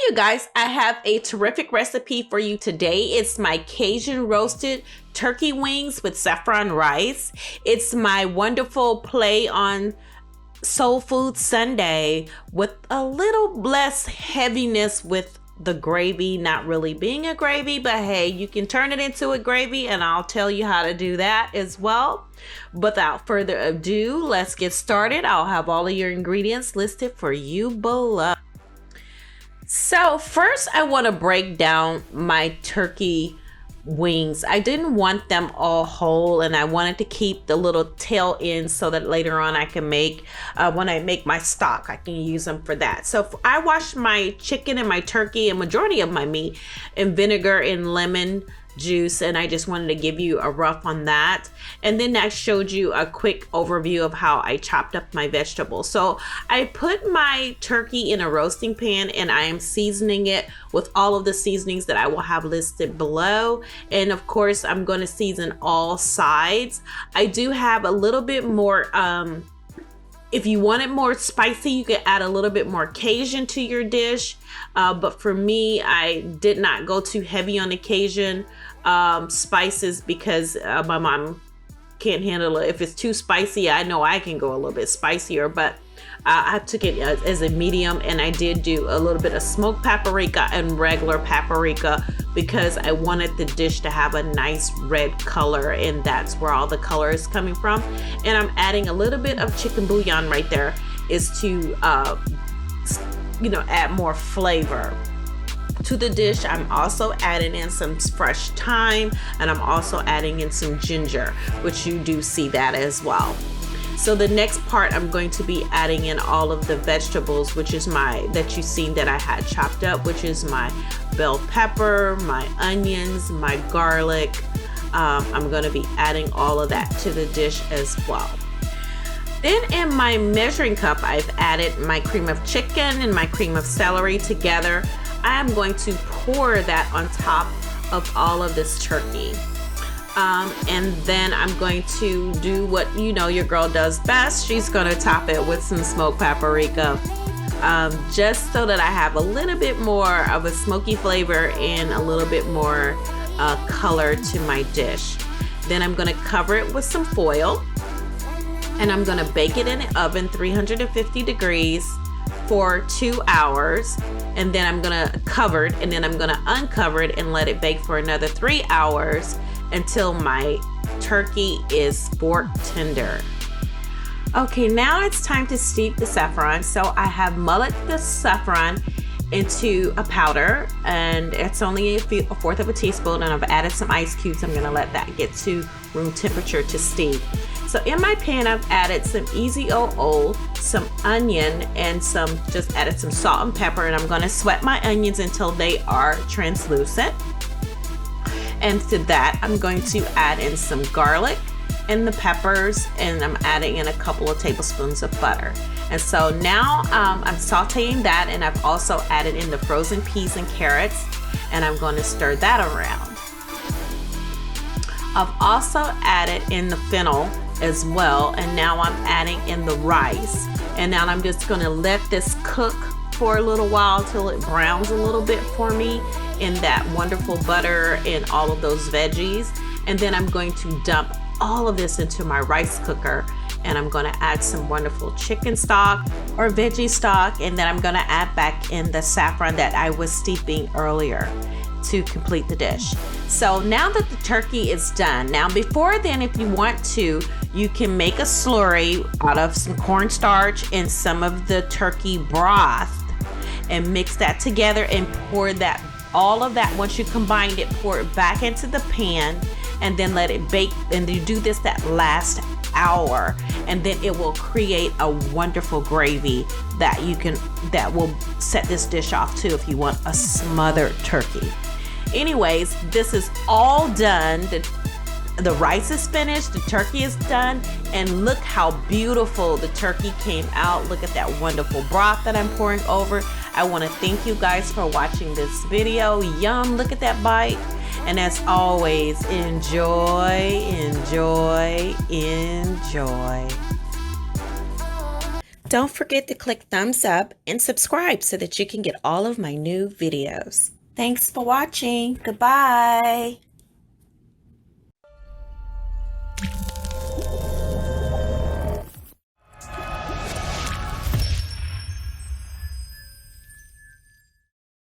you guys, I have a terrific recipe for you today. It's my Cajun Roasted Turkey Wings with Saffron Rice. It's my wonderful play on Soul Food Sunday with a little less heaviness with the gravy not really being a gravy, but hey, you can turn it into a gravy and I'll tell you how to do that as well. Without further ado, let's get started. I'll have all of your ingredients listed for you below. So first I want to break down my turkey wings. I didn't want them all whole and I wanted to keep the little tail end so that later on I can make, when I make my stock, I can use them for that. So I washed my chicken and my turkey and majority of my meat in vinegar and lemon juice, and I just wanted to give you a rough on that. And then I showed you a quick overview of how I chopped up my vegetables. So I put my turkey in a roasting pan and I am seasoning it with all of the seasonings that I will have listed below. And of course, I'm going to season all sides. I do have a little bit more, if you want it more spicy, you can add a little bit more Cajun to your dish. But for me, I did not go too heavy on the Cajun spices because my mom can't handle it. If it's too spicy, I know I can go a little bit spicier, but I took it as a medium, and I did do a little bit of smoked paprika and regular paprika because I wanted the dish to have a nice red color, and that's where all the color is coming from. And I'm adding a little bit of chicken bouillon right there is to add more flavor to the dish. I'm also adding in some fresh thyme, and I'm also adding in some ginger, which you do see that as well. So the next part, I'm going to be adding in all of the vegetables, which is that you've seen that I had chopped up, which is my bell pepper, my onions, my garlic. I'm going to be adding all of that to the dish as well. Then in my measuring cup, I've added my cream of chicken and my cream of celery together. I am going to pour that on top of all of this turkey. And then I'm going to do what your girl does best. She's going to top it with some smoked paprika, just so that I have a little bit more of a smoky flavor and a little bit more color to my dish. Then I'm going to cover it with some foil, and I'm going to bake it in the oven 350 degrees for 2 hours. And then I'm going to cover it, and then I'm going to uncover it and let it bake for another 3 hours until my turkey is fork tender. Okay, now it's time to steep the saffron. So I have mullet the saffron into a powder, and it's only a fourth of a teaspoon, and I've added some ice cubes. I'm gonna let that get to room temperature to steep. So in my pan, I've added some easy oil, some onion, and just added some salt and pepper, and I'm gonna sweat my onions until they are translucent. And to that, I'm going to add in some garlic and the peppers, and I'm adding in a couple of tablespoons of butter. And so now I'm sauteing that, and I've also added in the frozen peas and carrots, and I'm going to stir that around. I've also added in the fennel as well, and now I'm adding in the rice. And now I'm just going to let this cook for a little while till it browns a little bit for me in that wonderful butter and all of those veggies. And then I'm going to dump all of this into my rice cooker, and I'm going to add some wonderful chicken stock or veggie stock, and then I'm going to add back in the saffron that I was steeping earlier to complete the dish. So now that the turkey is done, now before then, if you want to, you can make a slurry out of some cornstarch and some of the turkey broth and mix that together and pour that, all of that, once you combined it, pour it back into the pan and then let it bake. And you do this that last hour, and then it will create a wonderful gravy that will set this dish off too if you want a smothered turkey. Anyways, this is all done. The rice is finished, the turkey is done, and look how beautiful the turkey came out. Look at that wonderful broth that I'm pouring over. I want to thank you guys for watching this video. Yum, look at that bite. And as always, enjoy, enjoy, enjoy. Don't forget to click thumbs up and subscribe so that you can get all of my new videos. Thanks for watching. Goodbye.